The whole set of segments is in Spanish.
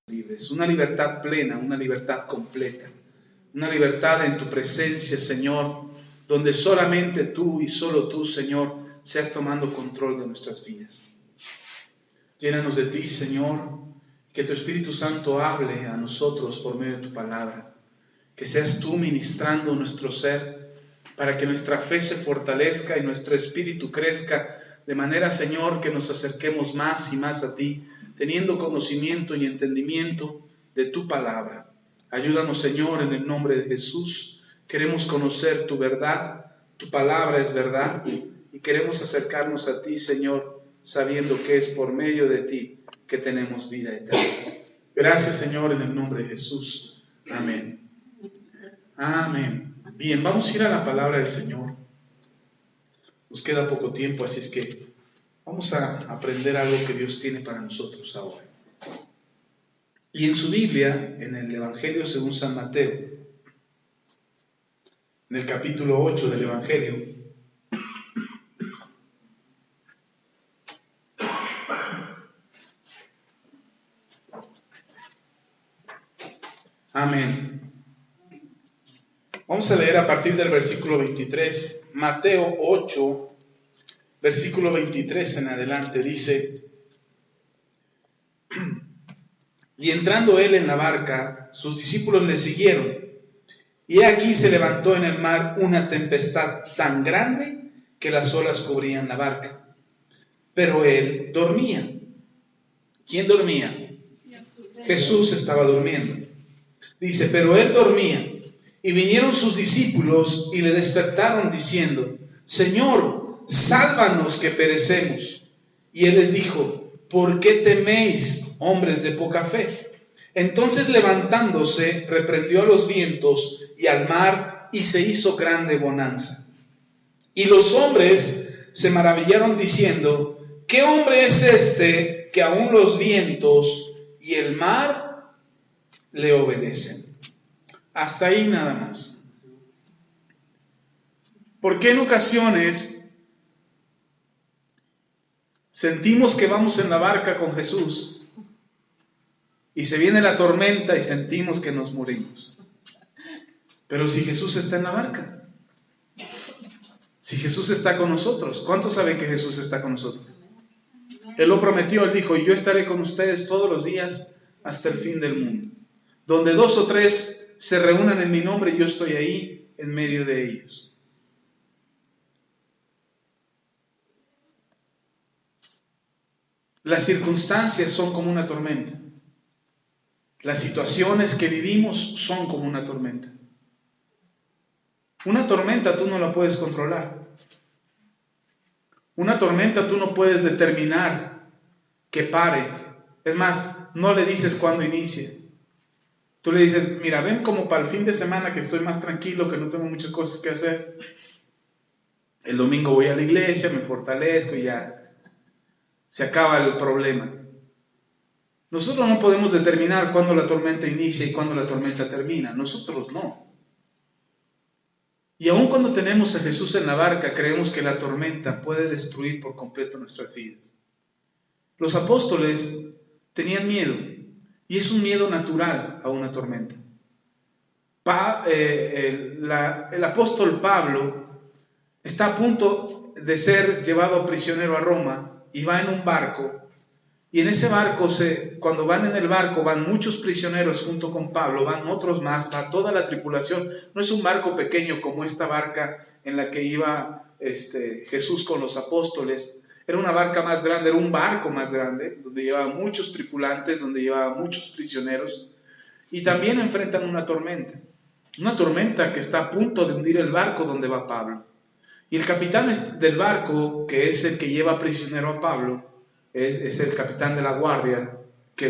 libres, una libertad plena, una libertad completa, una libertad en tu presencia, Señor, donde solamente tú y solo tú, Señor, seas tomando control de nuestras vidas. Llénanos de ti, Señor, que tu Espíritu Santo hable a nosotros por medio de tu palabra, que seas tú ministrando nuestro ser para que nuestra fe se fortalezca y nuestro espíritu crezca, de manera, Señor, que nos acerquemos más y más a ti, teniendo conocimiento y entendimiento de tu palabra. Ayúdanos, Señor, en el nombre de Jesús. Queremos conocer tu verdad, tu palabra es verdad, y queremos acercarnos a ti, Señor, sabiendo que es por medio de ti que tenemos vida eterna. Gracias, Señor, en el nombre de Jesús. Amén. Amén. Bien, vamos a ir a la palabra del Señor. Nos queda poco tiempo, así es que vamos a aprender algo que Dios tiene para nosotros ahora. Y en su Biblia, en el Evangelio según San Mateo, en el capítulo 8 del Evangelio, amén. Vamos a leer a partir del versículo 23, Mateo 8, versículo 23 en adelante, dice: Y entrando él en la barca, sus discípulos le siguieron, y aquí se levantó en el mar una tempestad tan grande que las olas cubrían la barca. Pero él dormía. ¿Quién dormía? Jesús estaba durmiendo. Dice, pero él dormía. Y vinieron sus discípulos y le despertaron diciendo: Señor, sálvanos que perecemos. Y él les dijo: ¿por qué teméis, hombres de poca fe? Entonces levantándose, reprendió a los vientos y al mar, y se hizo grande bonanza. Y los hombres se maravillaron diciendo: ¿qué hombre es este que aun los vientos y el mar le obedecen? Hasta ahí nada más. ¿Por qué en ocasiones sentimos que vamos en la barca con Jesús y se viene la tormenta y sentimos que nos morimos? Pero si Jesús está en la barca, si Jesús está con nosotros, ¿cuántos saben que Jesús está con nosotros? Él lo prometió, Él dijo: yo estaré con ustedes todos los días hasta el fin del mundo. Donde 2 o 3 se reúnan en mi nombre, yo estoy ahí en medio de ellos. Las circunstancias son como una tormenta. Las situaciones que vivimos son como una tormenta. Una tormenta tú no la puedes controlar. Una tormenta tú no puedes determinar que pare. Es más, no le dices cuándo inicie. Tú le dices: mira, ven como para el fin de semana que estoy más tranquilo, que no tengo muchas cosas que hacer. El domingo voy a la iglesia, me fortalezco y ya se acaba el problema. Nosotros no podemos determinar cuándo la tormenta inicia y cuándo la tormenta termina. Nosotros no. Y aun cuando tenemos a Jesús en la barca, creemos que la tormenta puede destruir por completo nuestras vidas. Los apóstoles tenían miedo, y es un miedo natural a una tormenta. El apóstol Pablo está a punto de ser llevado prisionero a Roma y va en un barco. Y en ese barco, cuando van en el barco, van muchos prisioneros junto con Pablo, van otros más, va toda la tripulación. No es un barco pequeño como esta barca en la que iba Jesús con los apóstoles. Era una barca más grande, era un barco más grande, donde llevaba muchos tripulantes, donde llevaba muchos prisioneros. Y también enfrentan una tormenta que está a punto de hundir el barco donde va Pablo. Y el capitán del barco, que es el que lleva prisionero a Pablo, es el capitán de la guardia que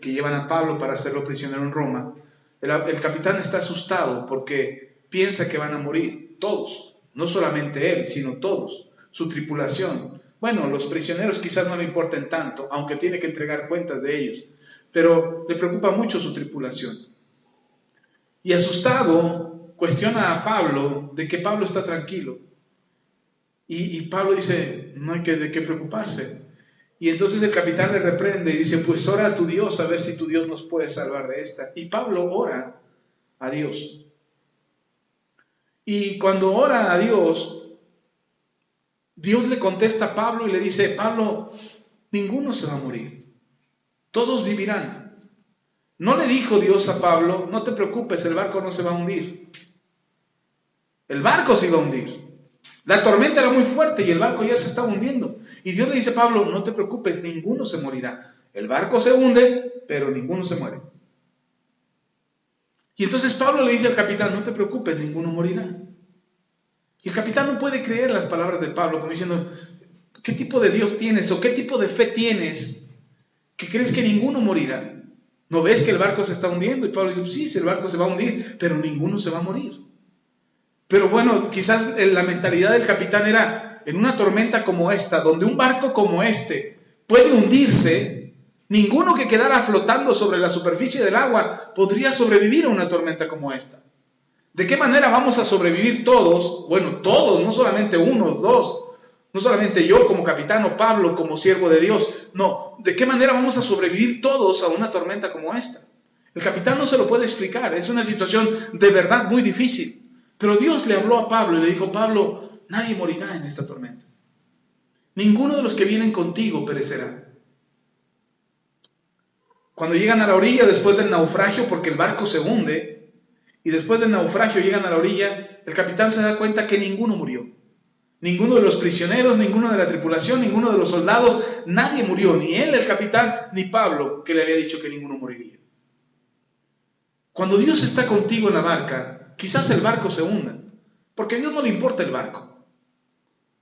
llevan a Pablo para hacerlo prisionero en Roma. El capitán está asustado porque piensa que van a morir todos, no solamente él, sino todos, su tripulación. Bueno, los prisioneros quizás no le importen tanto, aunque tiene que entregar cuentas de ellos, pero le preocupa mucho su tripulación. Y asustado, cuestiona a Pablo de que Pablo está tranquilo. Y Pablo dice: no hay de qué preocuparse. Y entonces el capitán le reprende y dice, pues ora a tu Dios a ver si tu Dios nos puede salvar de esta. Y Pablo ora a Dios. Y cuando ora a Dios, Dios le contesta a Pablo y le dice, Pablo, ninguno se va a morir, todos vivirán. No le dijo Dios a Pablo, no te preocupes, el barco no se va a hundir. El barco se iba a hundir. La tormenta era muy fuerte y el barco ya se estaba hundiendo. Y Dios le dice a Pablo, no te preocupes, ninguno se morirá. El barco se hunde, pero ninguno se muere. Y entonces Pablo le dice al capitán, no te preocupes, ninguno morirá. Y el capitán no puede creer las palabras de Pablo, como diciendo, ¿qué tipo de Dios tienes o qué tipo de fe tienes que crees que ninguno morirá? ¿No ves que el barco se está hundiendo? Y Pablo dice, sí, el barco se va a hundir, pero ninguno se va a morir. Pero bueno, quizás la mentalidad del capitán era, en una tormenta como esta, donde un barco como este puede hundirse, ninguno que quedara flotando sobre la superficie del agua podría sobrevivir a una tormenta como esta. ¿De qué manera vamos a sobrevivir todos? Bueno, todos, no solamente uno, dos, no solamente yo como capitán o Pablo como siervo de Dios. No, ¿de qué manera vamos a sobrevivir todos a una tormenta como esta? El capitán no se lo puede explicar, es una situación de verdad muy difícil. Pero Dios le habló a Pablo y le dijo, Pablo, nadie morirá en esta tormenta. Ninguno de los que vienen contigo perecerá. Cuando llegan a la orilla después del naufragio, porque el barco se hunde, y después del naufragio llegan a la orilla, el capitán se da cuenta que ninguno murió. Ninguno de los prisioneros, ninguno de la tripulación, ninguno de los soldados, nadie murió, ni él, el capitán, ni Pablo, que le había dicho que ninguno moriría. Cuando Dios está contigo en la barca, quizás el barco se hunda, porque a Dios no le importa el barco.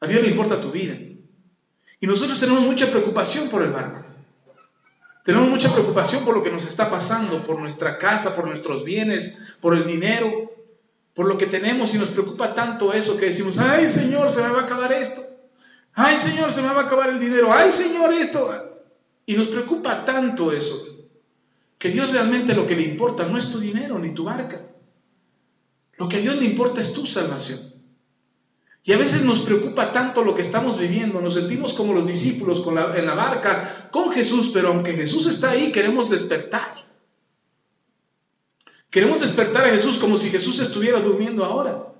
A Dios le importa tu vida. Y nosotros tenemos mucha preocupación por el barco. Tenemos mucha preocupación por lo que nos está pasando, por nuestra casa, por nuestros bienes, por el dinero, por lo que tenemos, y nos preocupa tanto eso que decimos, ay Señor, se me va a acabar esto. Ay Señor, se me va a acabar el dinero. Ay Señor, esto. Y nos preocupa tanto eso, que Dios realmente lo que le importa no es tu dinero ni tu barca. Lo que a Dios le importa es tu salvación. Y a veces nos preocupa tanto lo que estamos viviendo, nos sentimos como los discípulos en la barca con Jesús, pero aunque Jesús está ahí, queremos despertar. Queremos despertar a Jesús como si Jesús estuviera durmiendo ahora.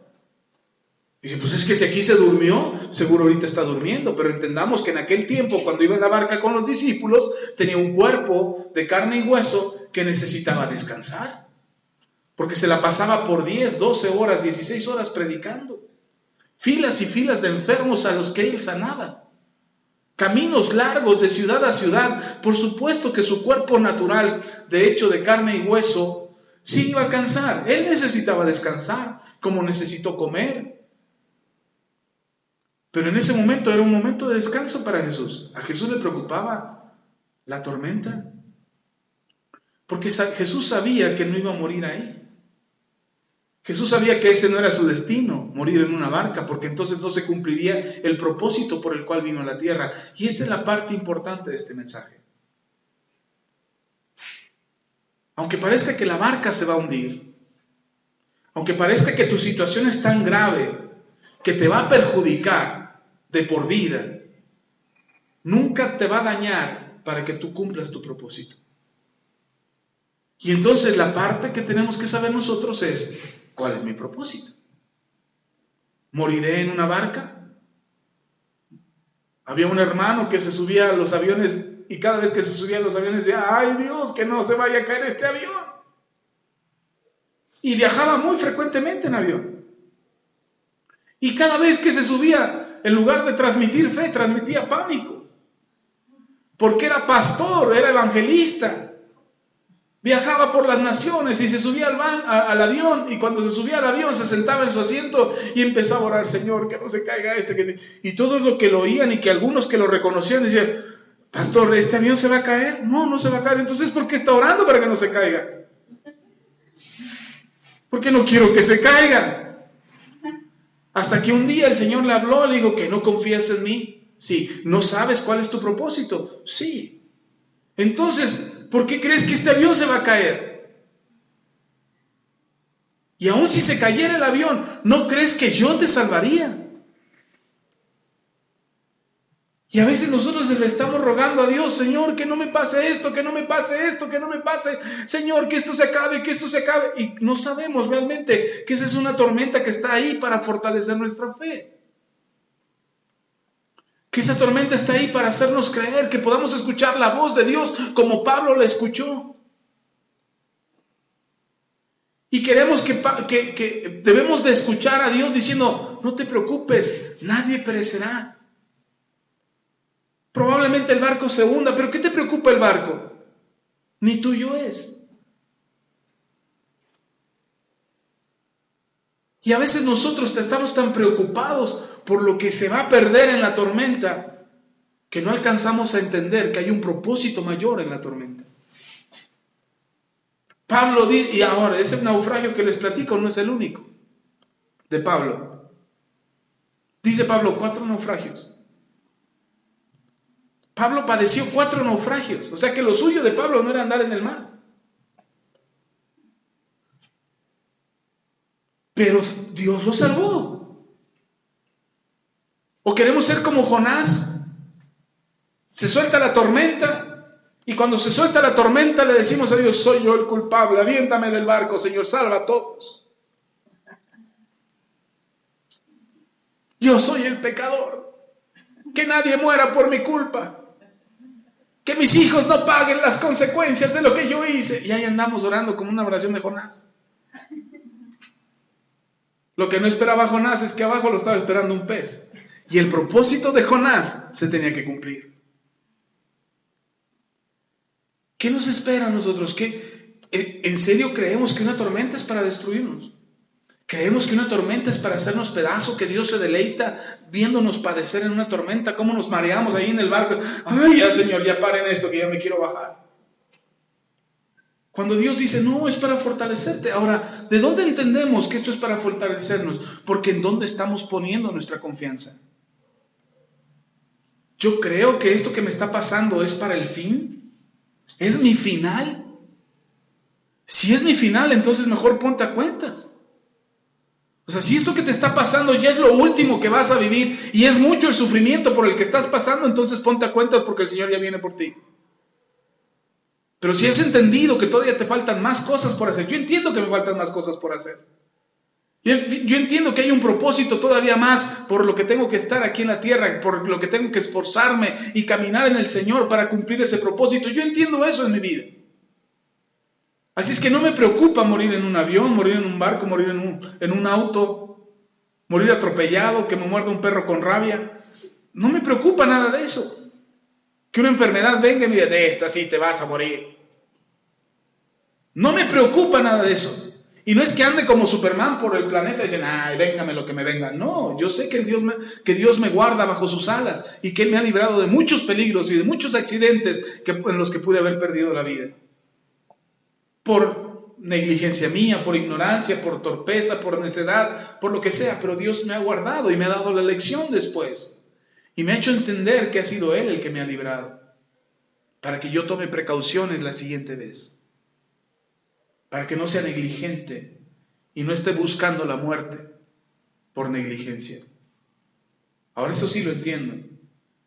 Dice, pues es que si aquí se durmió, seguro ahorita está durmiendo, pero entendamos que en aquel tiempo, cuando iba en la barca con los discípulos, tenía un cuerpo de carne y hueso que necesitaba descansar, porque se la pasaba por 10, 12 horas, 16 horas predicando. Filas y filas de enfermos a los que él sanaba. Caminos largos de ciudad a ciudad. Por supuesto que su cuerpo natural, de hecho de carne y hueso, sí iba a cansar. Él necesitaba descansar, como necesitó comer. Pero en ese momento era un momento de descanso para Jesús. A Jesús le preocupaba la tormenta, porque Jesús sabía que no iba a morir ahí. Jesús sabía que ese no era su destino, morir en una barca, porque entonces no se cumpliría el propósito por el cual vino a la tierra. Y esta es la parte importante de este mensaje. Aunque parezca que la barca se va a hundir, aunque parezca que tu situación es tan grave que te va a perjudicar de por vida, nunca te va a dañar para que tú cumplas tu propósito. Y entonces la parte que tenemos que saber nosotros es, ¿cuál es mi propósito? ¿Moriré en una barca? Había un hermano que se subía a los aviones y cada vez que se subía a los aviones decía, ¡ay Dios, que no se vaya a caer este avión! Y viajaba muy frecuentemente en avión. Y cada vez que se subía, en lugar de transmitir fe, transmitía pánico. Porque era pastor, era evangelista. Viajaba por las naciones y se subía al avión, y cuando se subía al avión se sentaba en su asiento y empezaba a orar, Señor, que no se caiga este. Y todos los que lo oían y que algunos que lo reconocían decían, pastor, ¿este avión se va a caer? No, no se va a caer. Entonces, ¿por qué está orando para que no se caiga? Porque no quiero que se caiga. Hasta que un día el Señor le habló, le dijo, ¿que no confías en mí? Sí. ¿No sabes cuál es tu propósito? Sí. Entonces, ¿por qué crees que este avión se va a caer? Y aun si se cayera el avión, ¿no crees que yo te salvaría? Y a veces nosotros le estamos rogando a Dios, Señor, que no me pase esto, que no me pase esto, que no me pase, Señor, que esto se acabe, que esto se acabe. Y no sabemos realmente que esa es una tormenta que está ahí para fortalecer nuestra fe. Que esa tormenta está ahí para hacernos creer, que podamos escuchar la voz de Dios como Pablo la escuchó. Y queremos que debemos de escuchar a Dios diciendo, no te preocupes, nadie perecerá. Probablemente el barco se hunda, pero ¿qué te preocupa el barco? Ni tuyo es. Y a veces nosotros estamos tan preocupados por lo que se va a perder en la tormenta que no alcanzamos a entender que hay un propósito mayor en la tormenta. Pablo dice, y ahora ese naufragio que les platico no es el único de Pablo. Dice Pablo 4 naufragios. Pablo padeció 4 naufragios, o sea que lo suyo de Pablo no era andar en el mar. Pero Dios lo salvó. O queremos ser como Jonás. Se suelta la tormenta y cuando se suelta la tormenta le decimos a Dios, soy yo el culpable, aviéntame del barco, Señor, salva a todos. Yo soy el pecador. Que nadie muera por mi culpa. Que mis hijos no paguen las consecuencias de lo que yo hice. Y ahí andamos orando como una oración de Jonás. Lo que no esperaba Jonás es que abajo lo estaba esperando un pez. Y el propósito de Jonás se tenía que cumplir. ¿Qué nos espera a nosotros? ¿Qué? ¿En serio creemos que una tormenta es para destruirnos? ¿Creemos que una tormenta es para hacernos pedazo? ¿Que Dios se deleita viéndonos padecer en una tormenta? ¿Cómo nos mareamos ahí en el barco? ¡Ay, ya, Señor, ya paren esto, que ya me quiero bajar! Cuando Dios dice, no, es para fortalecerte. Ahora, ¿de dónde entendemos que esto es para fortalecernos? Porque ¿en dónde estamos poniendo nuestra confianza? Yo creo que esto que me está pasando es para el fin. ¿Es mi final? Si es mi final, entonces mejor ponte a cuentas. O sea, si esto que te está pasando ya es lo último que vas a vivir y es mucho el sufrimiento por el que estás pasando, entonces ponte a cuentas porque el Señor ya viene por ti. Pero si has entendido que todavía te faltan más cosas por hacer, yo entiendo que me faltan más cosas por hacer. Yo entiendo que hay un propósito todavía más por lo que tengo que estar aquí en la tierra, por lo que tengo que esforzarme y caminar en el Señor para cumplir ese propósito. Yo entiendo eso en mi vida. Así es que no me preocupa morir en un avión, morir en un barco, morir en un auto, morir atropellado, que me muerda un perro con rabia. No me preocupa nada de eso. Que una enfermedad venga y me diga, de esta sí te vas a morir. No me preocupa nada de eso. Y no es que ande como Superman por el planeta y dicen, ay, véngame lo que me venga. No, yo sé que Dios me guarda bajo sus alas y que Él me ha librado de muchos peligros y de muchos accidentes en los que pude haber perdido la vida. Por negligencia mía, por ignorancia, por torpeza, por necedad, por lo que sea. Pero Dios me ha guardado y me ha dado la lección después. Y me ha hecho entender que ha sido Él el que me ha librado. Para que yo tome precauciones la siguiente vez. Para que no sea negligente y no esté buscando la muerte por negligencia. Ahora eso sí lo entiendo,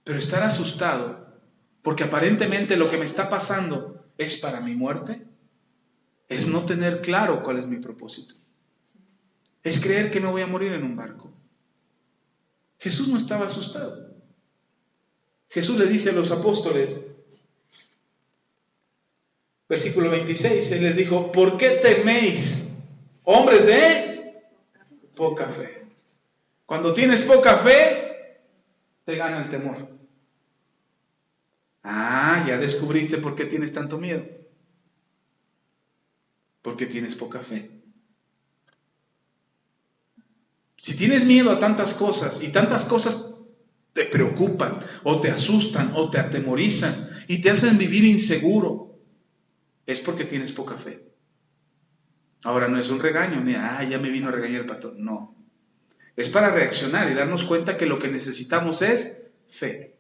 pero estar asustado porque aparentemente lo que me está pasando es para mi muerte, es no tener claro cuál es mi propósito. Es creer que me voy a morir en un barco. Jesús no estaba asustado. Jesús le dice a los apóstoles, versículo 26, Él les dijo, ¿por qué teméis, hombres de poca fe? Cuando tienes poca fe, te gana el temor. Ah, ya descubriste por qué tienes tanto miedo. Porque tienes poca fe. Si tienes miedo a tantas cosas y tantas cosas te preocupan o te asustan o te atemorizan y te hacen vivir inseguro, es porque tienes poca fe. Ahora no es un regaño, ni ya me vino a regañar el pastor. No. Es para reaccionar y darnos cuenta que lo que necesitamos es fe.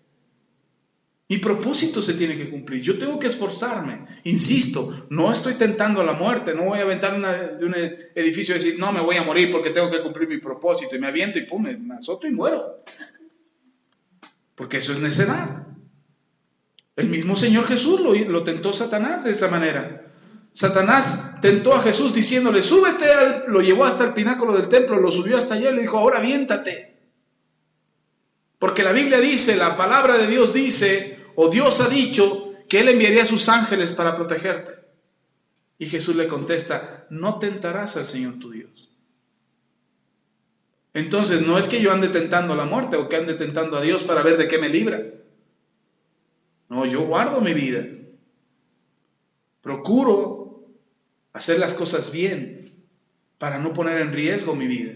Mi propósito se tiene que cumplir. Yo tengo que esforzarme. Insisto, no estoy tentando a la muerte. No voy a aventar de un edificio y decir, no, me voy a morir porque tengo que cumplir mi propósito. Y me aviento y pum, me azoto y muero. porque eso es necedad. El mismo Señor Jesús lo tentó Satanás de esa manera. Satanás tentó a Jesús diciéndole, súbete, lo llevó hasta el pináculo del templo, lo subió hasta allá y le dijo, ahora aviéntate. Porque la Biblia dice, la palabra de Dios dice, o Dios ha dicho, que Él enviaría a sus ángeles para protegerte. Y Jesús le contesta, no tentarás al Señor tu Dios. Entonces, no es que yo ande tentando la muerte o que ande tentando a Dios para ver de qué me libra. No, yo guardo mi vida. Procuro hacer las cosas bien para no poner en riesgo mi vida.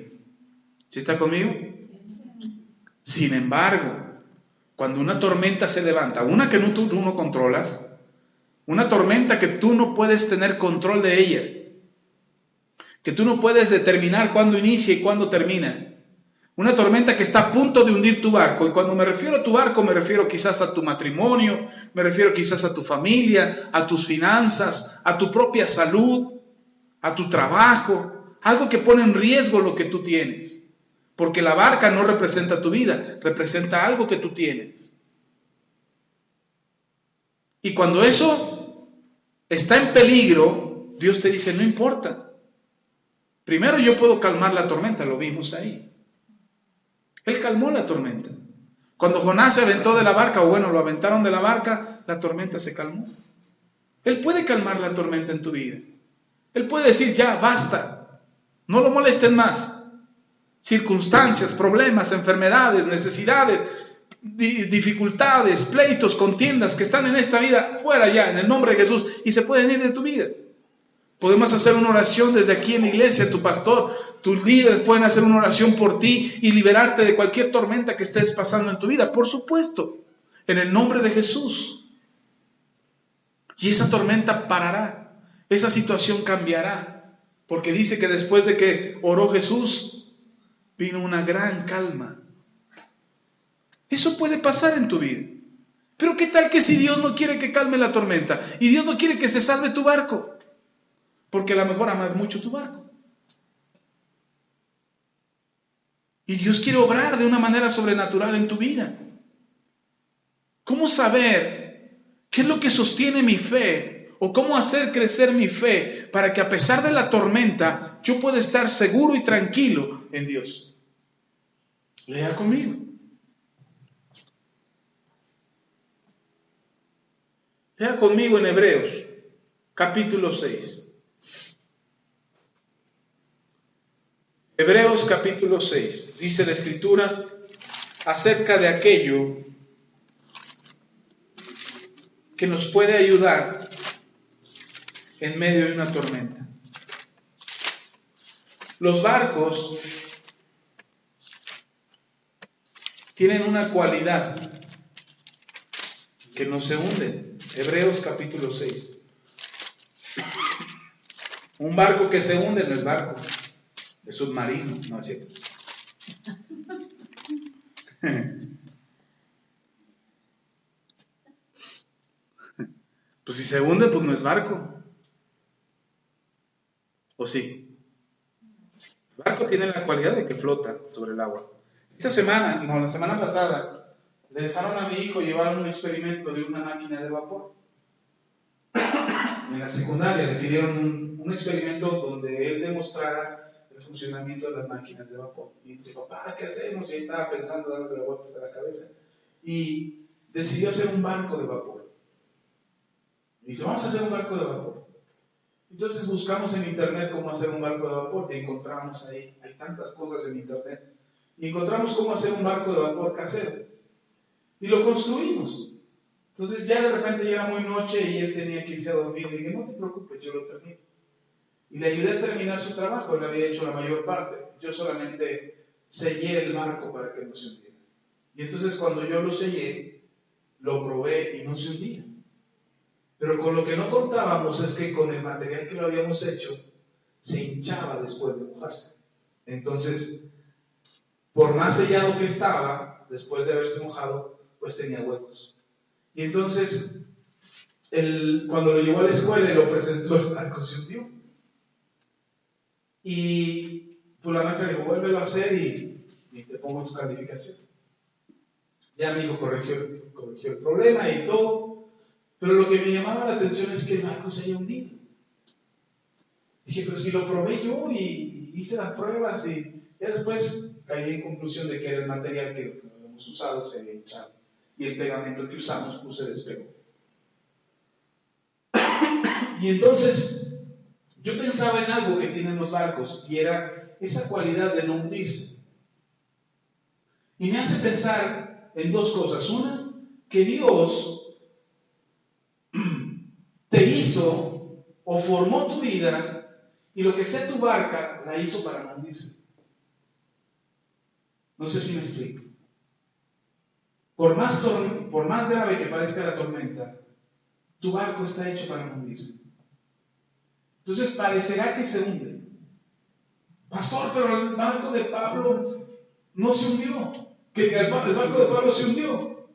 ¿Sí está conmigo? Sin embargo, cuando una tormenta se levanta, una que tú no controlas, una tormenta que tú no puedes tener control de ella, que tú no puedes determinar cuándo inicia y cuándo termina, una tormenta que está a punto de hundir tu barco, y cuando me refiero a tu barco, me refiero quizás a tu matrimonio, me refiero quizás a tu familia, a tus finanzas, a tu propia salud, a tu trabajo, algo que pone en riesgo lo que tú tienes, porque la barca no representa tu vida, representa algo que tú tienes. Y cuando eso está en peligro, Dios te dice, no importa. Primero yo puedo calmar la tormenta, lo vimos ahí. Él calmó la tormenta. Cuando Jonás se aventó de la barca, o bueno, lo aventaron de la barca, la tormenta se calmó. Él puede calmar la tormenta en tu vida. Él puede decir, ya, basta, no lo molesten más. Circunstancias, problemas, enfermedades, necesidades, dificultades, pleitos, contiendas que están en esta vida, fuera ya, en el nombre de Jesús, y se pueden ir de tu vida. Podemos hacer una oración desde aquí en la iglesia, tu pastor, tus líderes pueden hacer una oración por ti y liberarte de cualquier tormenta que estés pasando en tu vida, por supuesto, en el nombre de Jesús. Y esa tormenta parará, esa situación cambiará, porque dice que después de que oró Jesús, vino una gran calma. Eso puede pasar en tu vida. Pero ¿qué tal que si Dios no quiere que calme la tormenta y Dios no quiere que se salve tu barco? Porque a lo mejor amas mucho tu barco. Y Dios quiere obrar de una manera sobrenatural en tu vida. ¿Cómo saber qué es lo que sostiene mi fe? ¿O cómo hacer crecer mi fe para que a pesar de la tormenta yo pueda estar seguro y tranquilo en Dios? Lea conmigo. Lea conmigo en Hebreos, capítulo 6. Hebreos capítulo 6, dice la Escritura acerca de aquello que nos puede ayudar en medio de una tormenta. Los barcos tienen una cualidad que no se hunden. Hebreos capítulo 6. Un barco que se hunde no es barco. Es submarino, no es cierto. Pues si se hunde, pues no es barco. ¿O sí? El barco tiene la cualidad de que flota sobre el agua. La semana pasada, le dejaron a mi hijo llevar un experimento de una máquina de vapor. En la secundaria le pidieron un experimento donde él demostrara el funcionamiento de las máquinas de vapor. Y dice, papá, ¿qué hacemos? Y él estaba pensando, dándole vueltas a la cabeza. Y decidió hacer un barco de vapor. Y dice, vamos a hacer un barco de vapor. Entonces buscamos en internet cómo hacer un barco de vapor y encontramos ahí, hay tantas cosas en internet, y encontramos cómo hacer un barco de vapor casero. Y lo construimos. Entonces ya de repente ya era muy noche y él tenía que irse a dormir. Le dije, no te preocupes, yo lo termino. Y le ayudé a terminar su trabajo, él había hecho la mayor parte. Yo solamente sellé el barco para que no se hundiera. Y entonces cuando yo lo sellé, lo probé y no se hundía. Pero con lo que no contábamos es que con el material que lo habíamos hecho, se hinchaba después de mojarse. Entonces, por más sellado que estaba, después de haberse mojado, pues tenía huecos. Y entonces, cuando lo llevó a la escuela y lo presentó, el barco se hundió. Y pues la maestra le dijo, vuélvelo a hacer y te pongo tu calificación. Ya mi hijo corrigió el problema y todo, pero lo que me llamaba la atención es que el barco se haya hundido. Dije, pero si lo probé yo y hice las pruebas y ya después caí en conclusión de que era el material que habíamos usado, se había echado. Y el pegamento que usamos se despegó. Y entonces yo pensaba en algo que tienen los barcos y era esa cualidad de no hundirse. Y me hace pensar en dos cosas. Una, que Dios te hizo o formó tu vida y lo que sea tu barca la hizo para no hundirse. No sé si me explico. Por más grave que parezca la tormenta, tu barco está hecho para no hundirse. Entonces parecerá que se hunde. Pastor, pero el barco de Pablo no se hundió. Que el barco de Pablo se hundió.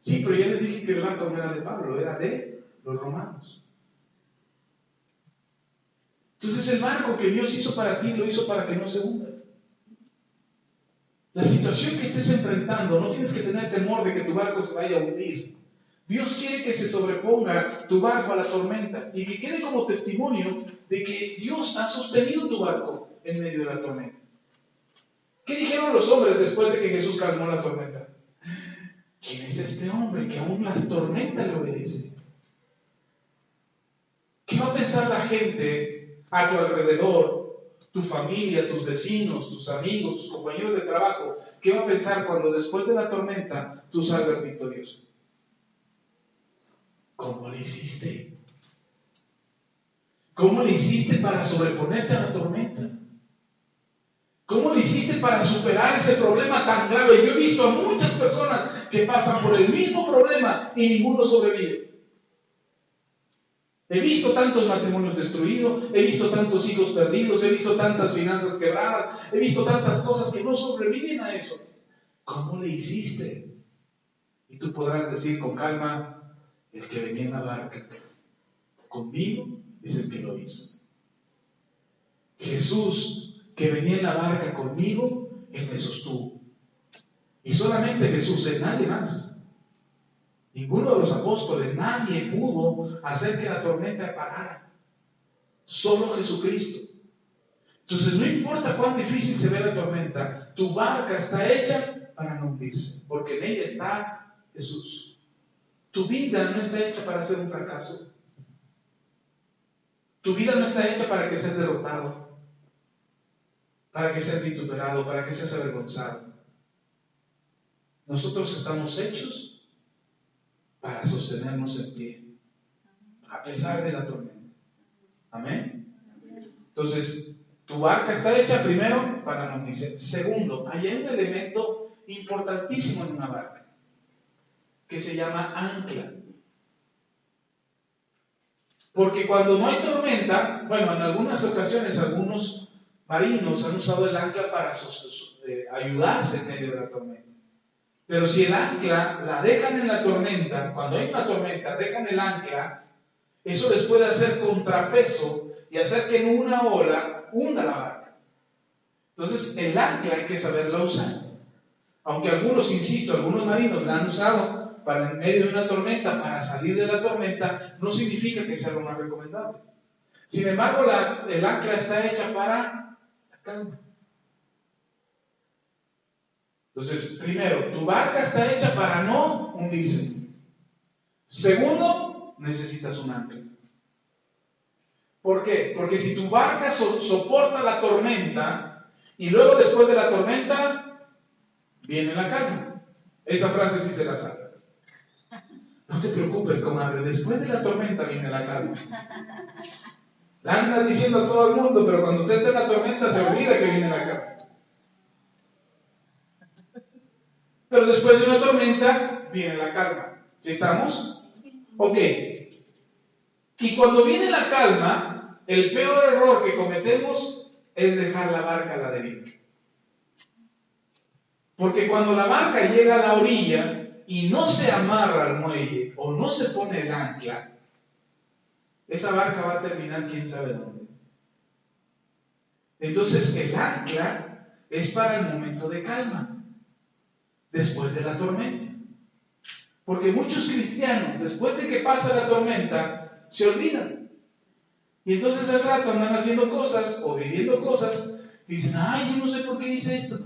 Sí, pero ya les dije que el barco no era de Pablo, era de los romanos. Entonces el barco que Dios hizo para ti, lo hizo para que no se hunda. La situación que estés enfrentando, no tienes que tener temor de que tu barco se vaya a hundir. Dios quiere que se sobreponga tu barco a la tormenta y que quede como testimonio de que Dios ha sostenido tu barco en medio de la tormenta. ¿Qué dijeron los hombres después de que Jesús calmó la tormenta? ¿Quién es este hombre que aún la tormenta le obedece? ¿Qué va a pensar la gente a tu alrededor, tu familia, tus vecinos, tus amigos, tus compañeros de trabajo? ¿Qué va a pensar cuando después de la tormenta tú salgas victorioso? ¿Cómo le hiciste? ¿Cómo le hiciste para sobreponerte a la tormenta? ¿Cómo le hiciste para superar ese problema tan grave? Yo he visto a muchas personas que pasan por el mismo problema y ninguno sobrevive. He visto tantos matrimonios destruidos, he visto tantos hijos perdidos, he visto tantas finanzas quebradas, he visto tantas cosas que no sobreviven a eso. ¿Cómo le hiciste? Y tú podrás decir con calma, el que venía en la barca conmigo es el que lo hizo. Jesús, que venía en la barca conmigo, Él me sostuvo. Y solamente Jesús, nadie más. Ninguno de los apóstoles, nadie pudo hacer que la tormenta parara. Solo Jesucristo. Entonces, no importa cuán difícil se ve la tormenta, tu barca está hecha para no hundirse, porque en ella está Jesús. Tu vida no está hecha para ser un fracaso. Tu vida no está hecha para que seas derrotado, para que seas vituperado, para que seas avergonzado. Nosotros estamos hechos para sostenernos en pie, a pesar de la tormenta. Amén. Entonces, tu barca está hecha primero para no hundirse. Segundo, hay un elemento importantísimo en una barca que se llama ancla. Porque cuando no hay tormenta, bueno, en algunas ocasiones algunos marinos han usado el ancla para ayudarse en medio de la tormenta. Pero si el ancla la dejan en la tormenta, cuando hay una tormenta, dejan el ancla, eso les puede hacer contrapeso y hacer que en una ola hunda la barca. Entonces, el ancla hay que saberla usar. Aunque algunos, insisto, algunos marinos la han usado para en medio de una tormenta, para salir de la tormenta, no significa que sea lo más recomendable. Sin embargo, el ancla está hecha para la calma. Entonces, primero, tu barca está hecha para no hundirse. Segundo, necesitas un ancla. ¿Por qué? Porque si tu barca soporta la tormenta y luego después de la tormenta viene la calma. Esa frase sí se la sabe. No te preocupes, comadre, después de la tormenta viene la calma. La anda diciendo a todo el mundo, pero cuando usted está en la tormenta se olvida que viene la calma. Pero después de una tormenta viene la calma. ¿Sí estamos? Ok. Y cuando viene la calma, el peor error que cometemos es dejar la barca a la deriva. Porque cuando la barca llega a la orilla y no se amarra al muelle o no se pone el ancla, esa barca va a terminar quién sabe dónde. Entonces el ancla es para el momento de calma, después de la tormenta. Porque muchos cristianos, después de que pasa la tormenta, se olvidan. Y entonces al rato andan haciendo cosas o viviendo cosas y dicen, ay, yo no sé por qué hice esto.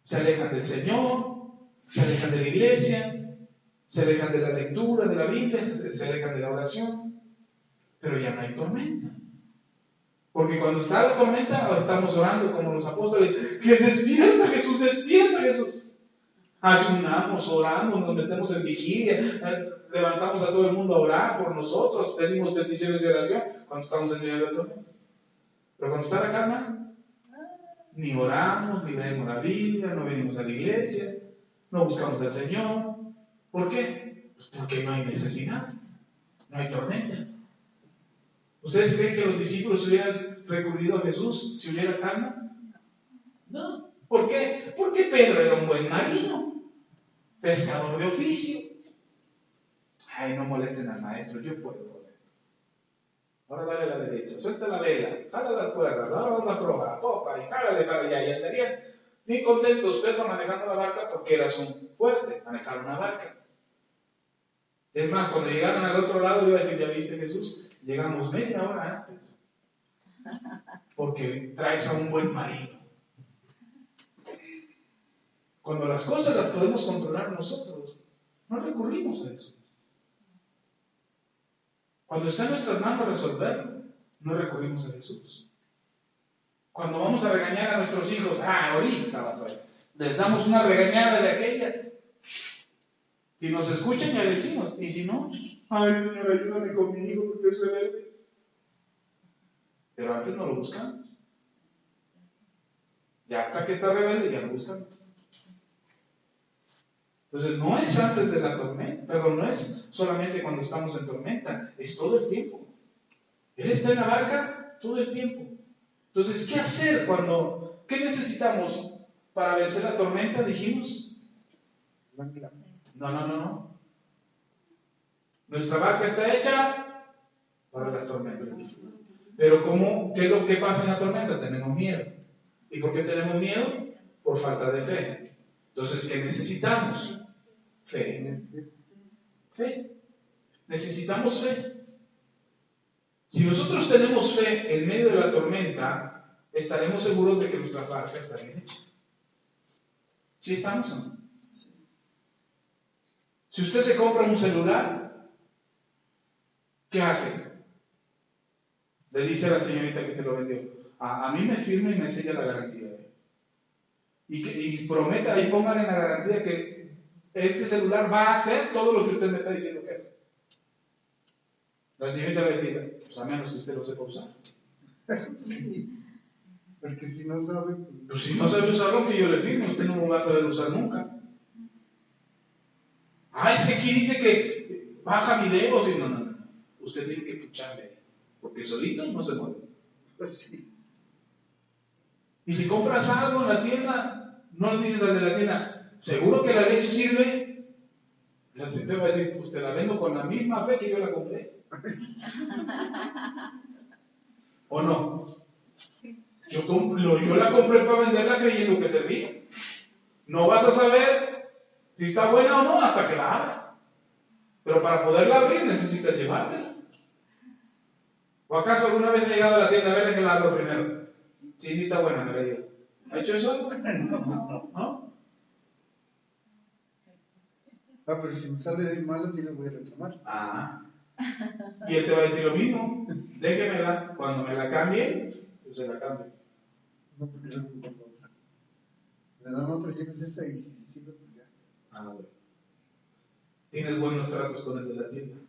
Se alejan del Señor, se alejan de la iglesia, se alejan de la lectura de la Biblia, se alejan de la oración, pero ya no hay tormenta. Porque cuando está la tormenta, estamos orando como los apóstoles, que despierta Jesús, despierta Jesús. Ayunamos, oramos, nos metemos en vigilia, levantamos a todo el mundo a orar por nosotros, pedimos peticiones de oración cuando estamos en medio de la tormenta. Pero cuando está la calma, ni oramos, ni leemos la Biblia, no venimos a la iglesia, no buscamos al Señor. ¿Por qué? Pues porque no hay necesidad, no hay tormenta. ¿Ustedes creen que los discípulos hubieran recurrido a Jesús si hubiera calma? No. ¿Por qué? Porque Pedro era un buen marino, pescador de oficio. Ay, no molesten al maestro, yo puedo con esto. Ahora dale a la derecha, suelta la vela, jala las cuerdas, ahora vamos a probar, popa, y jálale para allá. Y andarían bien contentos Pedro manejando la barca porque eras un fuerte, manejar una barca. Es más, cuando llegaron al otro lado, iba a decir, ¿ya viste Jesús? Llegamos media hora antes. Porque traes a un buen marino. Cuando las cosas las podemos controlar nosotros, no recurrimos a eso. Cuando está en nuestras manos resolverlo, no recurrimos a Jesús. Cuando vamos a regañar a nuestros hijos, ahorita vas a ver, les damos una regañada de aquellas. Si nos escuchan, ya le decimos. Y si no, ay, Señor, ayúdame con mi hijo porque es rebelde. Pero antes no lo buscamos. Ya hasta que está rebelde, ya lo buscamos. Entonces, no es antes de la tormenta, perdón, no es solamente cuando estamos en tormenta, es todo el tiempo. Él está en la barca todo el tiempo. Entonces, ¿qué hacer qué necesitamos para vencer la tormenta? Dijimos. No. Nuestra barca está hecha para las tormentas. Pero ¿qué es lo que pasa en la tormenta? Tenemos miedo. ¿Y por qué tenemos miedo? Por falta de fe. Entonces, ¿qué necesitamos? Fe. Necesitamos fe. Si nosotros tenemos fe en medio de la tormenta, estaremos seguros de que nuestra barca está bien hecha. ¿Sí estamos o no? Si usted se compra un celular, ¿qué hace? Le dice a la señorita que se lo vendió, a mí me firma y me sella la garantía. Y prometa y pongan en la garantía que este celular va a hacer todo lo que usted me está diciendo que hace. La señorita le va a decir, pues a menos que usted lo sepa usar. Sí, porque si no sabe... Pues si no sabe usarlo, que yo le firme, usted no lo va a saber usar nunca. Es que aquí dice que baja videos y no. Usted tiene que pucharle ahí, porque solito no se mueve. Pues sí. Y si compras algo en la tienda, no le dices al de la tienda, ¿seguro que la leche sirve? La tienda va a decir, pues te la vendo con la misma fe que yo la compré. ¿O no? Sí. Yo la compré para venderla creyendo que servía. No vas a saber si está buena o no hasta que la abras. Pero para poderla abrir necesitas llevártela. ¿O acaso alguna vez ha llegado a la tienda a ver que la abro primero? Sí está buena, me la digo. ¿Ha hecho eso? ¿No? Pero si me sale mala, sí la voy a reclamar. Y él te va a decir lo mismo. Déjemela. Cuando me la cambie, pues se la cambio. No, porque yo no compro otra. Me dan otra, lleves esa y si sirve, pues ya. Bueno. Tienes buenos tratos con el de la tienda.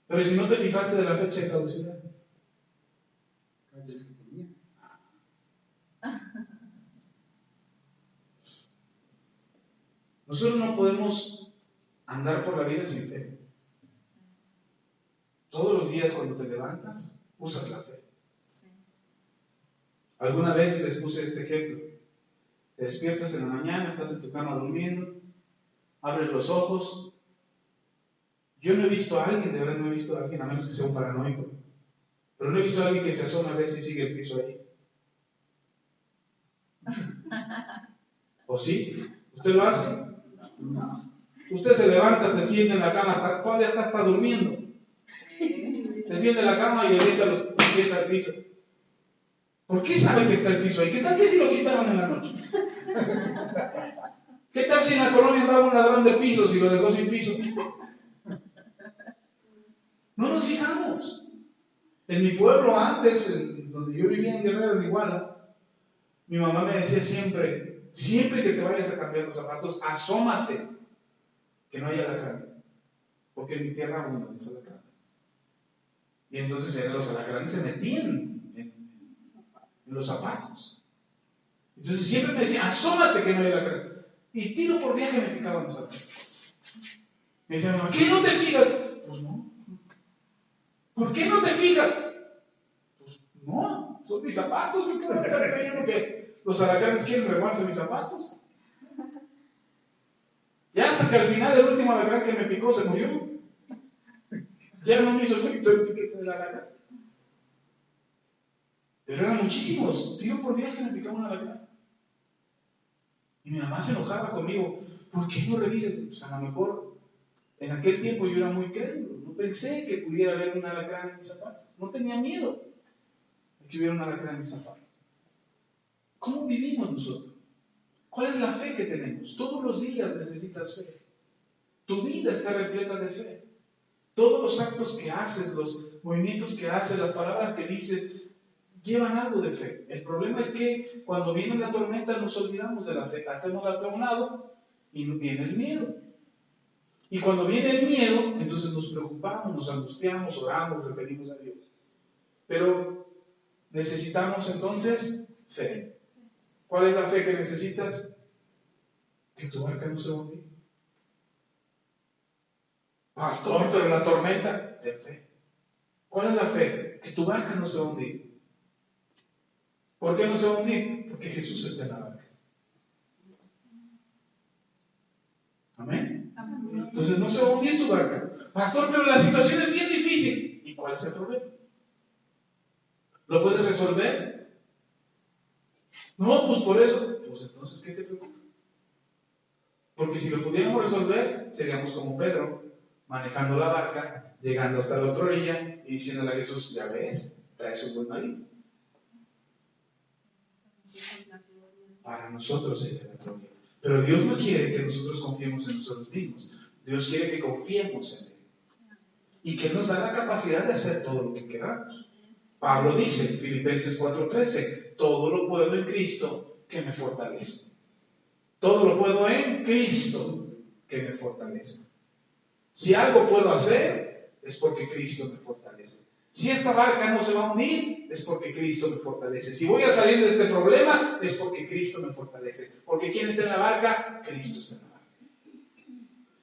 Pero si no te fijaste de la fecha de caducidad. Cállate que ponía. Nosotros no podemos andar por la vida sin fe. Todos los días cuando te levantas, usas la fe. Alguna vez les puse este ejemplo. Te despiertas en la mañana, estás en tu cama durmiendo, abres los ojos. Yo no he visto a alguien, de verdad no he visto a alguien, a menos que sea un paranoico, pero no he visto a alguien que se asoma a ver si sigue el piso ahí. ¿O sí? ¿Usted lo hace? No. Usted se levanta, se sienta en la cama, todavía está durmiendo. Se sienta en la cama y avienta los pies al piso. ¿Por qué sabe que está el piso ahí? ¿Qué tal que si lo quitaron en la noche? ¿Qué tal si en la colonia andaba un ladrón de pisos y lo dejó sin piso? No nos fijamos. En mi pueblo antes, donde yo vivía en Guerrero, en Iguala, mi mamá me decía siempre que te vayas a cambiar los zapatos, asómate que no haya alacranes, porque en mi tierra abundan los alacranes. Y entonces los alacranes se metían en los zapatos. Entonces siempre me decía, asómate que no haya alacranes. Y tiro por viaje me picaban los zapatos. Me decía, mamá, ¿qué no te fijas? Pues no. ¿Por qué no te fijas? Pues no, son mis zapatos. ¿Yo qué voy a estar creyendo que los alacranes quieren rebarse mis zapatos? Ya hasta que al final el último alacrán que me picó se murió. Ya no me hizo efecto el piquete del alacrán. Pero eran muchísimos. Tiro por viaje me picaba un alacrán. Y mi mamá se enojaba conmigo. ¿Por qué no revisas? Pues a lo mejor en aquel tiempo yo era muy crédulo. No pensé que pudiera haber un alacrán en mis zapatos. No tenía miedo de que hubiera un alacrán en mis zapatos. ¿Cómo vivimos nosotros? ¿Cuál es la fe que tenemos? Todos los días necesitas fe. Tu vida está repleta de fe. Todos los actos que haces, los movimientos que haces, las palabras que dices, llevan algo de fe. El problema es que cuando viene la tormenta nos olvidamos de la fe. Hacemos la fe a un lado y viene el miedo. Y cuando viene el miedo, entonces nos preocupamos, nos angustiamos, oramos, le pedimos a Dios. Pero necesitamos entonces fe. ¿Cuál es la fe que necesitas? Que tu barca no se hunde. Pastor, pero la tormenta, ten fe. ¿Cuál es la fe? Que tu barca no se va a hundir. ¿Por qué no se va a hundir? Porque Jesús está en la barca. Amén. Entonces no se va a hundir tu barca. Pastor, pero la situación es bien difícil. ¿Y cuál es el problema? ¿Lo puedes resolver? No, pues por eso. Pues entonces, ¿qué se preocupa? Porque si lo pudiéramos resolver, seríamos como Pedro, manejando la barca, llegando hasta la otra orilla y diciéndole a Jesús, ya ves, traes un buen marido. Para nosotros sería la gloria. Pero Dios no quiere que nosotros confiemos en nosotros mismos. Dios quiere que confiemos en Él. Y que Él nos da la capacidad de hacer todo lo que queramos. Pablo dice en Filipenses 4:13, todo lo puedo en Cristo que me fortalece. Todo lo puedo en Cristo que me fortalece. Si algo puedo hacer, es porque Cristo me fortalece. Si esta barca no se va a hundir, es porque Cristo me fortalece. Si voy a salir de este problema, es porque Cristo me fortalece. Porque ¿quién está en la barca? Cristo está en la barca.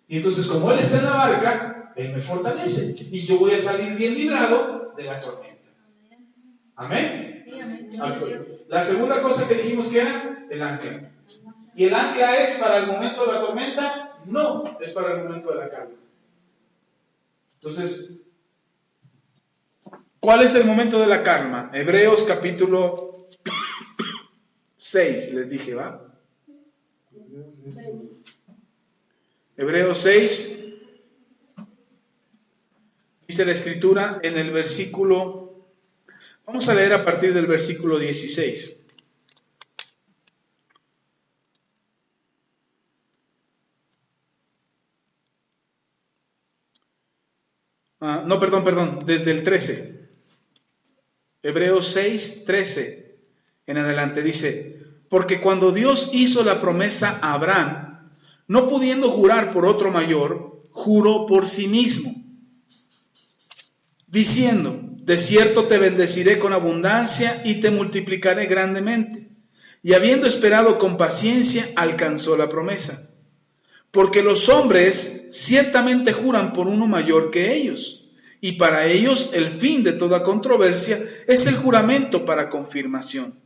Y entonces, como Él está en la barca, Él me fortalece. Y yo voy a salir bien librado de la tormenta. ¿Amén? Sí, amén. La segunda cosa que dijimos que era el ancla. ¿Y el ancla es para el momento de la tormenta? No, es para el momento de la calma. Entonces, ¿cuál es el momento de la calma? Hebreos capítulo 6, les dije, ¿va? 6. Hebreos 6, dice la Escritura en el versículo, vamos a leer a partir del versículo 16. Perdón, desde el 13. Hebreos 6, 13 en adelante dice, porque cuando Dios hizo la promesa a Abraham, no pudiendo jurar por otro mayor, juró por sí mismo, diciendo, de cierto te bendeciré con abundancia y te multiplicaré grandemente. Y habiendo esperado con paciencia, alcanzó la promesa. Porque los hombres ciertamente juran por uno mayor que ellos, y para ellos el fin de toda controversia es el juramento para confirmación.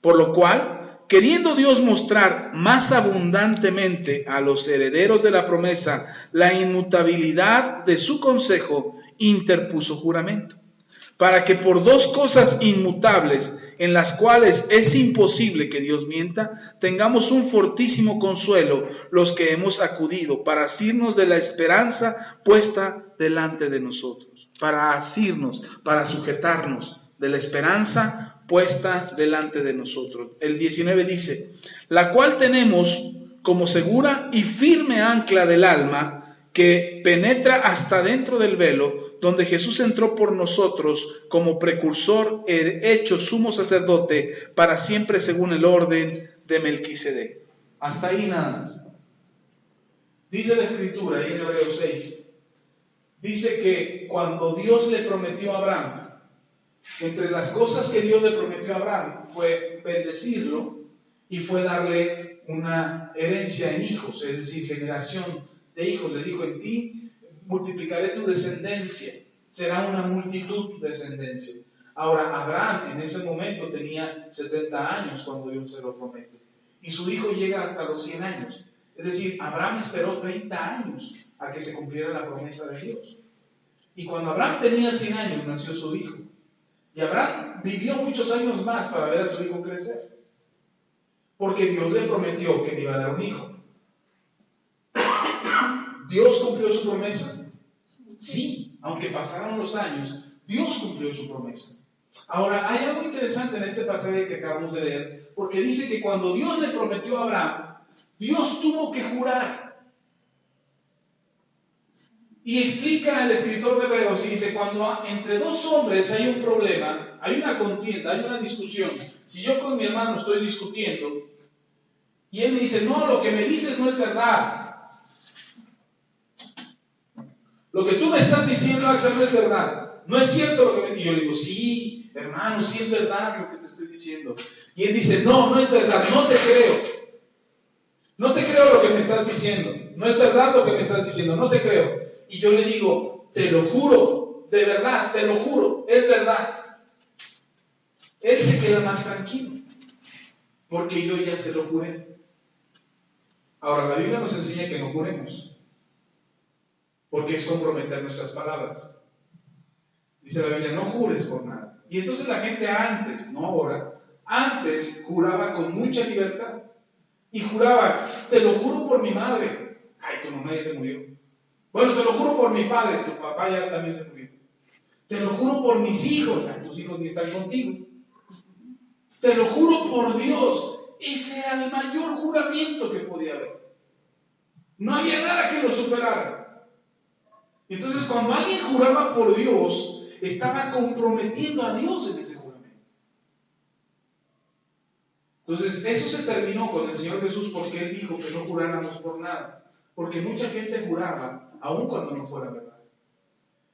Por lo cual, queriendo Dios mostrar más abundantemente a los herederos de la promesa la inmutabilidad de su consejo, interpuso juramento, para que por dos cosas inmutables, en las cuales es imposible que Dios mienta, tengamos un fortísimo consuelo los que hemos acudido para asirnos de la esperanza puesta delante de nosotros, para asirnos, para sujetarnos de la esperanza puesta delante de nosotros. El 19 dice, la cual tenemos como segura y firme ancla del alma, que penetra hasta dentro del velo, donde Jesús entró por nosotros como precursor, hecho sumo sacerdote para siempre según el orden de Melquisedec. Hasta ahí nada más. Dice la Escritura, ahí en Hebreos 6, dice que cuando Dios le prometió a Abraham, entre las cosas que Dios le prometió a Abraham fue bendecirlo y fue darle una herencia en hijos, es decir, generación de hijos. Le dijo, en ti multiplicaré tu descendencia, será una multitud de descendencia. Ahora, Abraham en ese momento tenía 70 años cuando Dios se lo promete, y su hijo llega hasta los 100 años. Es decir, Abraham esperó 30 años a que se cumpliera la promesa de Dios. Y cuando Abraham tenía 100 años, nació su hijo. Y Abraham vivió muchos años más para ver a su hijo crecer, porque Dios le prometió que le iba a dar un hijo. ¿Dios cumplió su promesa? Sí, aunque pasaron los años, Dios cumplió su promesa. Ahora, hay algo interesante en este pasaje que acabamos de leer, porque dice que cuando Dios le prometió a Abraham, Dios tuvo que jurar. Y explica el escritor de Hebreos y dice, cuando entre dos hombres hay un problema, hay una contienda, hay una discusión. Si yo con mi hermano estoy discutiendo y él me dice, no, lo que me dices no es verdad. Lo que tú me estás diciendo, Axel, no es verdad. No es cierto lo que me dices. Y yo le digo, sí, hermano, sí es verdad lo que te estoy diciendo. Y él dice, no, no es verdad, no te creo. No te creo lo que me estás diciendo. No es verdad lo que me estás diciendo, no te creo. Y yo le digo, te lo juro, de verdad, te lo juro, es verdad. Él se queda más tranquilo, porque yo ya se lo juré. Ahora, la Biblia nos enseña que no juremos, porque es comprometer nuestras palabras. Dice la Biblia, no jures por nada. Y entonces la gente antes, no ahora, antes juraba con mucha libertad. Y juraba, te lo juro por mi madre. Ay, tu mamá ya se murió. Bueno, te lo juro por mi padre, tu papá ya también se murió. Te lo juro por mis hijos, tus hijos ni están contigo. Te lo juro por Dios. Ese era el mayor juramento que podía haber. No había nada que lo superara. Entonces, cuando alguien juraba por Dios, estaba comprometiendo a Dios en ese juramento. Entonces, eso se terminó con el Señor Jesús, porque Él dijo que no juráramos por nada. Porque mucha gente juraba, aun cuando no fuera verdad.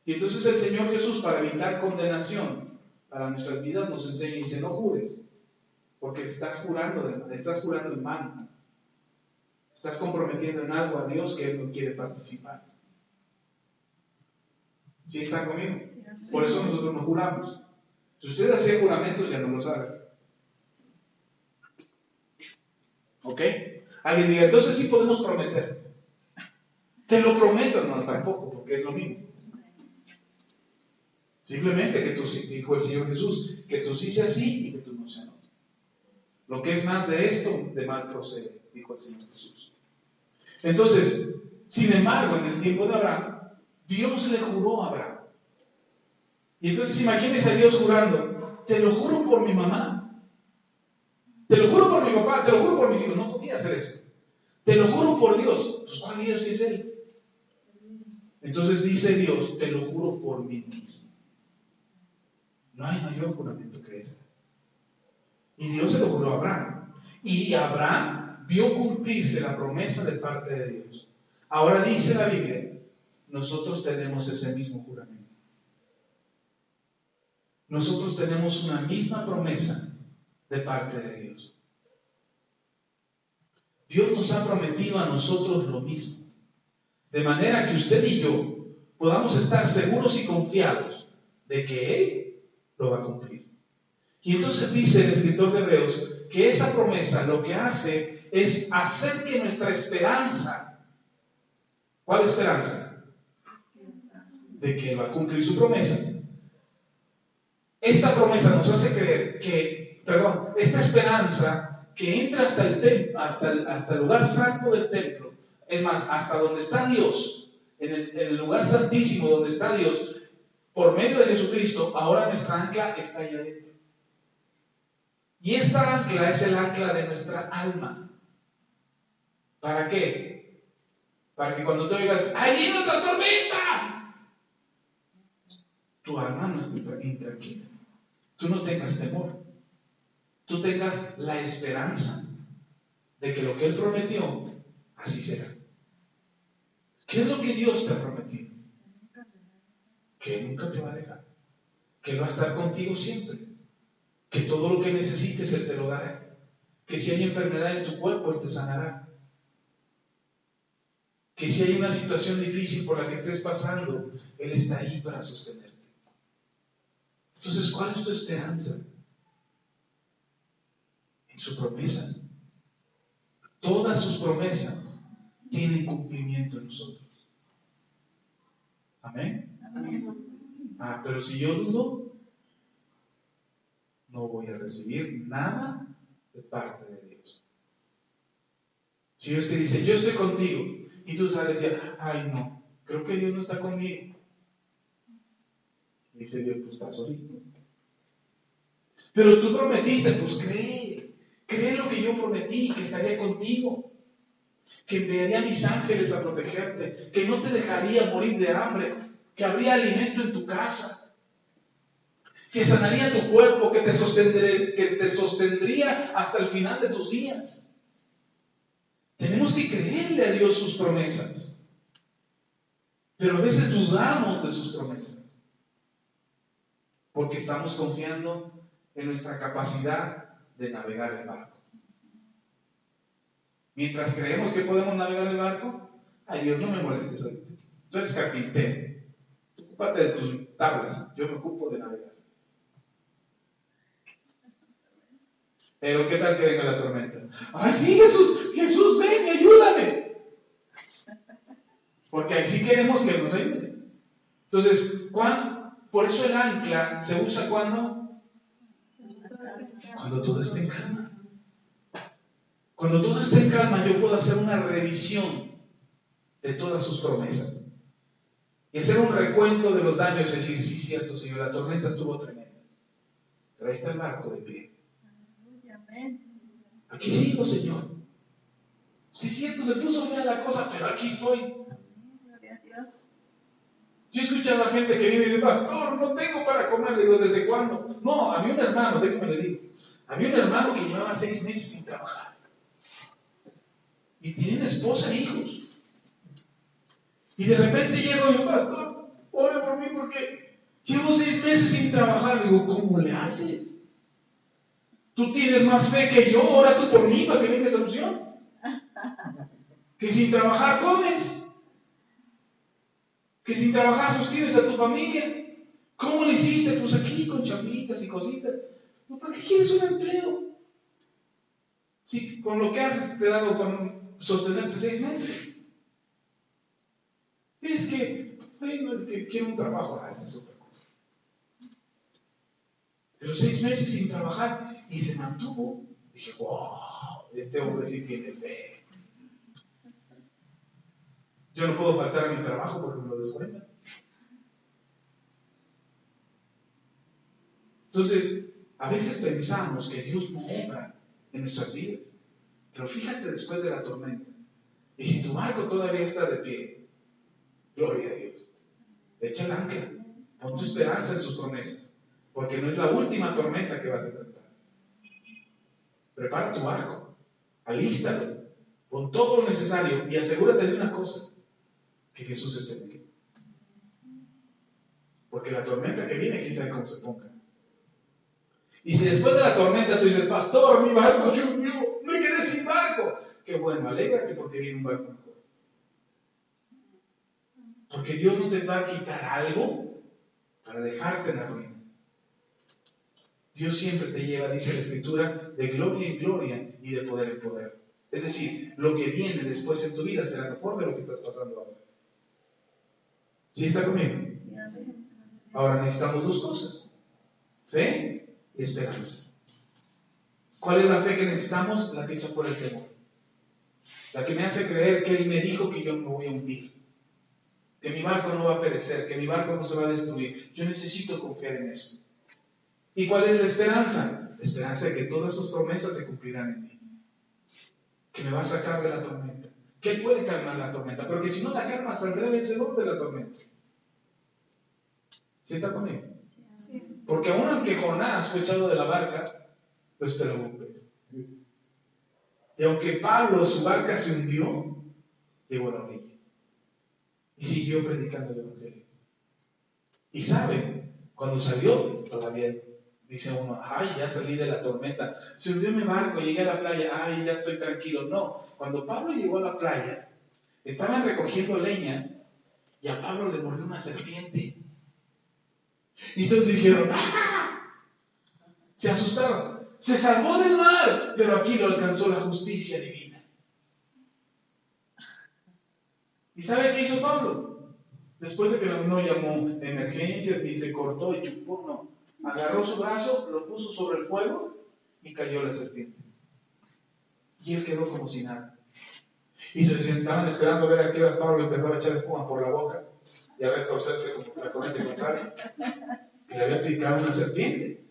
Y entonces el Señor Jesús, para evitar condenación para nuestras vidas, nos enseña y dice, no jures, porque estás jurando en vano. Estás comprometiendo en algo a Dios que Él no quiere participar. ¿Sí están conmigo? Por eso nosotros no juramos. Si usted hace juramentos, ya no lo sabe. ¿Ok? Alguien diga, entonces sí podemos prometer. Te lo prometo, no, tampoco, porque es lo mismo. Simplemente que tú sí, dijo el Señor Jesús, que tú sí seas sí y que tú no seas no. Lo que es más de esto, de mal procede, dijo el Señor Jesús. Entonces, sin embargo, en el tiempo de Abraham, Dios le juró a Abraham. Y entonces imagínense a Dios jurando, te lo juro por mi mamá, te lo juro por mi papá, te lo juro por mis hijos. No podía hacer eso. Te lo juro por Dios. Pues ¿cuál Dios es Él? Entonces dice Dios, te lo juro por mí mismo. No hay mayor juramento que este. Y Dios se lo juró a Abraham. Y Abraham vio cumplirse la promesa de parte de Dios. Ahora dice la Biblia, nosotros tenemos ese mismo juramento. Nosotros tenemos una misma promesa de parte de Dios. Dios nos ha prometido a nosotros lo mismo. De manera que usted y yo podamos estar seguros y confiados de que Él lo va a cumplir. Y entonces dice el escritor de Hebreos que esa promesa lo que hace es hacer que nuestra esperanza, ¿cuál esperanza? De que Él va a cumplir su promesa, esta promesa nos hace creer que, esta esperanza que entra hasta el templo, hasta el lugar santo del templo, es más, hasta donde está Dios, en el lugar santísimo donde está Dios, por medio de Jesucristo, ahora nuestra ancla está allá adentro. Y esta ancla es el ancla de nuestra alma. ¿Para qué? Para que cuando tú digas, ¡ahí viene otra tormenta!, tu alma no esté intranquila. Tú no tengas temor. Tú tengas la esperanza de que lo que Él prometió, así será. ¿Qué es lo que Dios te ha prometido? Que Él nunca te va a dejar. Que Él va a estar contigo siempre. Que todo lo que necesites Él te lo dará. Que si hay enfermedad en tu cuerpo, Él te sanará. Que si hay una situación difícil por la que estés pasando, Él está ahí para sostenerte. Entonces, ¿cuál es tu esperanza? En su promesa. Todas sus promesas tienen cumplimiento en nosotros. Amén. Amén. Pero si yo dudo, no voy a recibir nada de parte de Dios. Si Dios te dice, yo estoy contigo, y tú sales y dices, ay no, creo que Dios no está conmigo. Y dice Dios, pues estás solito. Pero tú prometiste, pues cree lo que yo prometí, que estaría contigo, que enviaría a mis ángeles a protegerte, que no te dejaría morir de hambre, que habría alimento en tu casa, que sanaría tu cuerpo, que te sostendría hasta el final de tus días. Tenemos que creerle a Dios sus promesas, pero a veces dudamos de sus promesas, porque estamos confiando en nuestra capacidad de navegar el barco. Mientras creemos que podemos navegar el barco, ay Dios, no me molestes hoy. Tú eres carpintero, ocúpate de tus tablas, yo me ocupo de navegar. Pero ¿qué tal que venga la tormenta? ¡Ay sí, Jesús, ven, ayúdame! Porque ahí sí queremos que nos ayude. Entonces, por eso el ancla se usa cuando todo está en calma. Cuando todo está en calma, yo puedo hacer una revisión de todas sus promesas y hacer un recuento de los daños y decir, sí, cierto, Señor, la tormenta estuvo tremenda, pero ahí está el barco de pie. Aquí sigo, Señor. Sí, cierto, se puso fea la cosa, pero aquí estoy. Yo he escuchado a gente que viene y dice, pastor, no tengo para comer. Le digo, ¿desde cuándo? No, había un hermano, déjame le digo. Había un hermano que llevaba 6 meses sin trabajar. Y tienen esposa e hijos. Y de repente llego yo, pastor, ore por mí porque llevo 6 meses sin trabajar. Le digo, ¿cómo le haces? Tú tienes más fe que yo, ora tú por mí para que venga esa opción. Que sin trabajar comes. Que sin trabajar sostienes a tu familia. ¿Cómo le hiciste? Pues aquí con chambitas y cositas. ¿Para qué quieres un empleo? Si con lo que haces te he dado para sostenerte 6 meses. Es que quiero un trabajo. Esa es otra cosa. Pero 6 meses sin trabajar y se mantuvo. Dije, wow, este hombre sí tiene fe. Yo no puedo faltar a mi trabajo porque me lo descuentan. Entonces, a veces pensamos que Dios no obra en nuestras vidas. Pero fíjate después de la tormenta. Y si tu barco todavía está de pie, gloria a Dios. Echa el ancla. Pon tu esperanza en sus promesas. Porque no es la última tormenta que vas a enfrentar. Prepara tu barco. Alístalo. Pon todo lo necesario. Y asegúrate de una cosa. Que Jesús esté aquí. Porque la tormenta que viene, quién sabe cómo se ponga. Y si después de la tormenta tú dices, pastor, mi barco, yo me quedé sin barco. Qué bueno, alégrate porque viene un barco mejor. Porque Dios no te va a quitar algo para dejarte en la ruina. Dios siempre te lleva, dice la Escritura, de gloria en gloria y de poder en poder. Es decir, lo que viene después en tu vida será mejor de lo que estás pasando ahora. ¿Sí está conmigo? Ahora necesitamos 2 cosas. Fe y esperanza. ¿Cuál es la fe que necesitamos? La que echa por el temor. La que me hace creer que Él me dijo que yo no me voy a hundir, que mi barco no va a perecer, que mi barco no se va a destruir. Yo necesito confiar en eso. ¿Y cuál es la esperanza? La esperanza de que todas sus promesas se cumplirán en mí. Que me va a sacar de la tormenta. Que Él puede calmar la tormenta, pero que si no la calma, saldrá el vencedor de la tormenta. ¿Sí está conmigo? Sí. Porque aún aunque Jonás fue echado de la barca, lo esperó un pez. Y aunque Pablo, su barca se hundió, llegó a la orilla. Y siguió predicando el evangelio. Y sabe, cuando salió, todavía dice uno, ay, ya salí de la tormenta. Se hundió mi barco, llegué a la playa, ay, ya estoy tranquilo. No, cuando Pablo llegó a la playa, estaban recogiendo leña y a Pablo le mordió una serpiente. Y entonces dijeron, ¡ah! Se asustaron. Se salvó del mar, pero aquí lo alcanzó la justicia divina. ¿Y sabe qué hizo Pablo? Después de que no llamó emergencias, ni se cortó y chupó, no. Agarró su brazo, lo puso sobre el fuego y cayó la serpiente. Y él quedó como si nada. Y entonces estaban esperando a ver a qué horas Pablo empezaba a echar espuma por la boca y a retorcerse como la corriente contraria. Que le había picado una serpiente.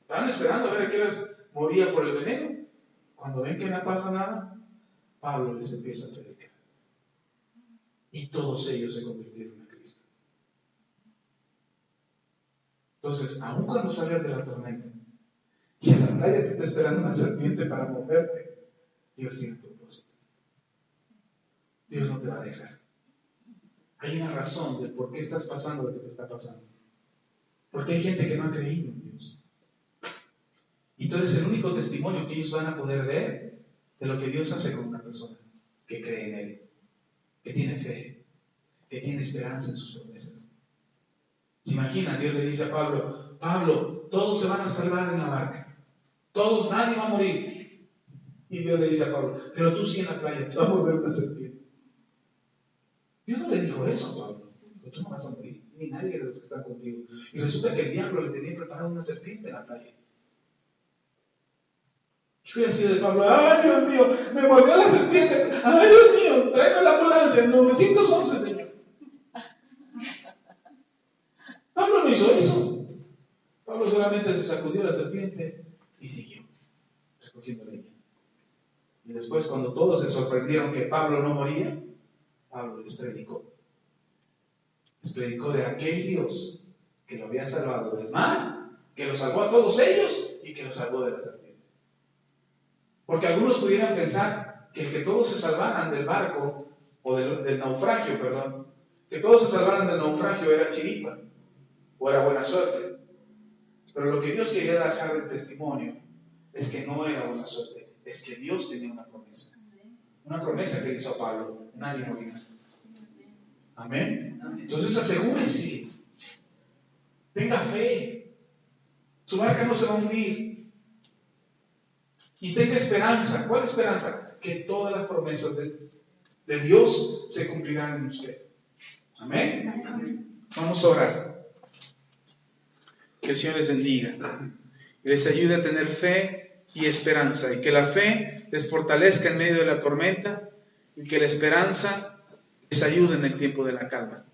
Estaban esperando a ver a qué horas moría por el veneno. Cuando ven que no pasa nada, Pablo les empieza a predicar. Y todos ellos se convirtieron a Cristo. Entonces, aun cuando salgas de la tormenta y en la playa te está esperando una serpiente para morderte, Dios tiene un propósito. Dios no te va a dejar. Hay una razón de por qué estás pasando lo que te está pasando. Porque hay gente que no ha creído en Dios. Y tú eres el único testimonio que ellos van a poder ver de lo que Dios hace con una persona que cree en Él, que tiene fe, que tiene esperanza en sus promesas. ¿Se imagina? Dios le dice a Pablo, Pablo, todos se van a salvar en la barca. Todos, nadie va a morir. Y Dios le dice a Pablo, pero tú sí en la playa te va a morder una serpiente. Dios no le dijo eso a Pablo. Dijo, tú no vas a morir, ni nadie de los que están contigo. Y resulta que el diablo le tenía preparado una serpiente en la playa. ¿Qué hubiera sido de Pablo? ¡Ay, Dios mío! ¡Me mordió la serpiente! ¡Ay, Dios mío! ¡Tráeme la ambulancia! 911, Señor. Pablo no hizo eso. Pablo solamente se sacudió la serpiente y siguió recogiendo leña. Y después, cuando todos se sorprendieron que Pablo no moría, Pablo les predicó. Les predicó de aquel Dios que lo había salvado del mar, que lo salvó a todos ellos y que lo salvó de la serpiente. Porque algunos pudieran pensar que el que todos se salvaran del barco, o del naufragio, perdón, que todos se salvaran del naufragio era chiripa, o era buena suerte. Pero lo que Dios quería dejar de testimonio es que no era buena suerte, es que Dios tenía una promesa. Una promesa que hizo a Pablo, nadie morirá. Amén. Entonces asegúrese, tenga fe, su barca no se va a hundir. Y tenga esperanza. ¿Cuál esperanza? Que todas las promesas de Dios se cumplirán en usted. Amén. Amén. Vamos a orar. Que el Señor les bendiga y les ayude a tener fe y esperanza, y que la fe les fortalezca en medio de la tormenta, y que la esperanza les ayude en el tiempo de la calma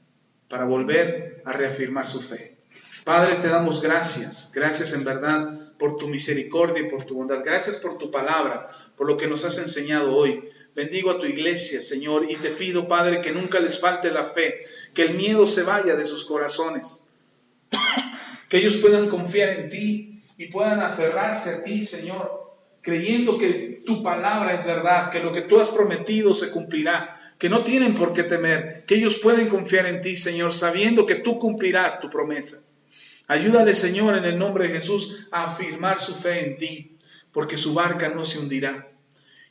para volver a reafirmar su fe. Padre, te damos gracias. Gracias en verdad por tu misericordia y por tu bondad. Gracias por tu palabra, por lo que nos has enseñado hoy. Bendigo a tu iglesia, Señor, y te pido, Padre, que nunca les falte la fe, que el miedo se vaya de sus corazones, que ellos puedan confiar en ti y puedan aferrarse a ti, Señor, creyendo que tu palabra es verdad, que lo que tú has prometido se cumplirá, que no tienen por qué temer, que ellos pueden confiar en ti, Señor, sabiendo que tú cumplirás tu promesa. Ayúdale, Señor, en el nombre de Jesús, a afirmar su fe en ti, porque su barca no se hundirá.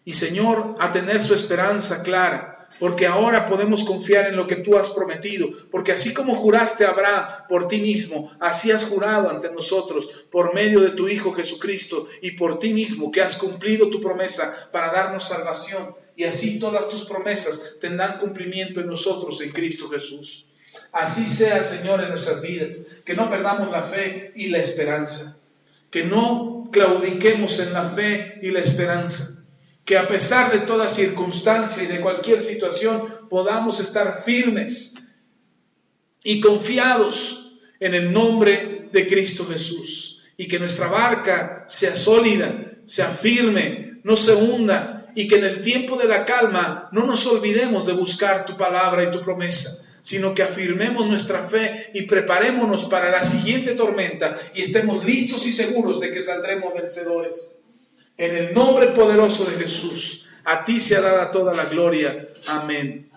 Y, Señor, a tener su esperanza clara, porque ahora podemos confiar en lo que tú has prometido, porque así como juraste a Abraham por ti mismo, así has jurado ante nosotros por medio de tu Hijo Jesucristo, y por ti mismo que has cumplido tu promesa para darnos salvación, y así todas tus promesas tendrán cumplimiento en nosotros en Cristo Jesús. Así sea, Señor, en nuestras vidas, que no perdamos la fe y la esperanza. que no claudiquemos en la fe y la esperanza, que a pesar de toda circunstancia y de cualquier situación podamos estar firmes y confiados en el nombre de Cristo Jesús, y que nuestra barca sea sólida, sea firme, no se hunda, y que en el tiempo de la calma no nos olvidemos de buscar tu palabra y tu promesa, sino que afirmemos nuestra fe y preparémonos para la siguiente tormenta y estemos listos y seguros de que saldremos vencedores. En el nombre poderoso de Jesús, a ti sea dada toda la gloria. Amén.